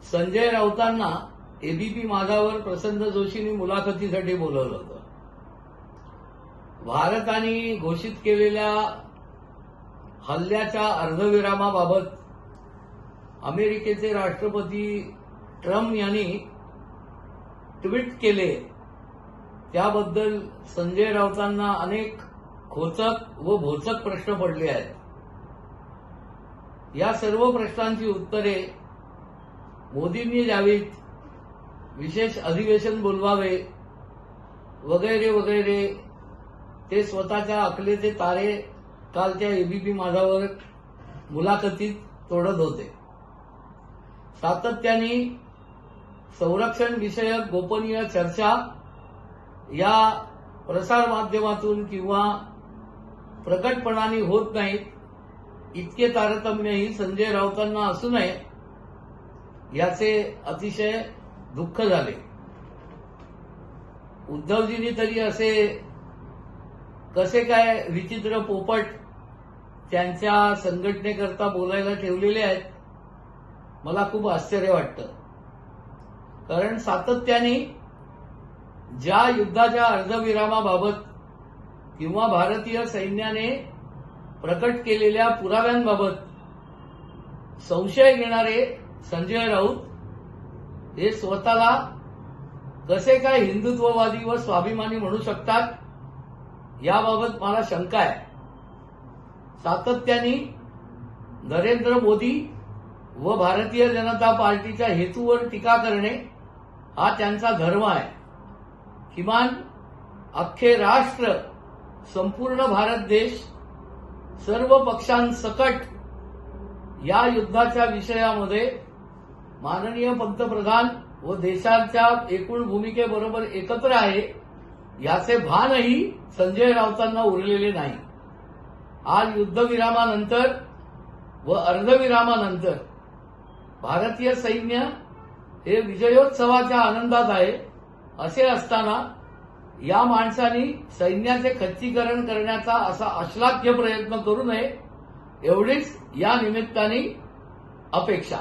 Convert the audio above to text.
Sanjay राऊतांना ABP माझावर प्रसन्न जोशींनी मुलाखतीसाठी बोलवलं होतं. भारताने घोषित केलेल्या हल्ल्याच्या अर्धविरामाबाबत अमेरिकेचे राष्ट्रपती ट्रम्प यांनी ट्विट केले. त्याबद्दल संजय राऊतांना अनेक खोचक व भोचक प्रश्न पडले आहेत. या सर्व प्रश्नांची उत्तरे मोदींनी द्यावीत, विशेष अधिवेशन बोलवावे वगैरे वगैरे ते स्वतःच्या अकलेचे तारे कालच्या एबीपी माझावर मुलाखतीत तोडत होते. सातत्याने संरक्षण विषयक गोपनीय चर्चा या प्रसारमाध्यमातून किंवा प्रकटपणाने होत नाहीत. इतके तारतम्यही संजय राऊतांना असू नये याचे अतिशय दुःख झाले. उद्धवजींनी तरी असे कसे काय विचित्र पोपट त्यांच्या संघटनेकरता बोलायला ठेवलेले आहेत, मला खूप आश्चर्य वाटतं. कारण सातत्याने ज्या युद्धाच्या अर्धविरामाबाबत किंवा भारतीय सैन्याने प्रकट केलेल्या पुराव्यांबाबत संशय घेणारे संजय राऊत हे स्वतःला कसे काय हिंदुत्ववादी व स्वाभिमानी म्हणू शकतात याबाबत मला शंका आहे. सातत्याने नरेंद्र मोदी व भारतीय जनता पार्टीच्या हेतूवर टीका करणे हा त्यांचा धर्म आहे. किमान अख्खे राष्ट्र, संपूर्ण भारत देश, सर्व पक्षांसकट या युद्धाच्या विषयामध्ये माननीय पंतप्रधान व देशाच्या एकूण भूमिकेबरोबर एकत्र आहे याचे भानही संजय राऊतांना उरलेले नाही. आज युद्धविरामानंतर व अर्धविरामानंतर भारतीय सैन्य हे विजयोत्सवाच्या आनंदात आहे. असे असताना या माणसांनी सैन्याचे खच्चीकरण करण्याचा असा अश्लाघ्य प्रयत्न करू नये एवढीच या निमित्ताने अपेक्षा.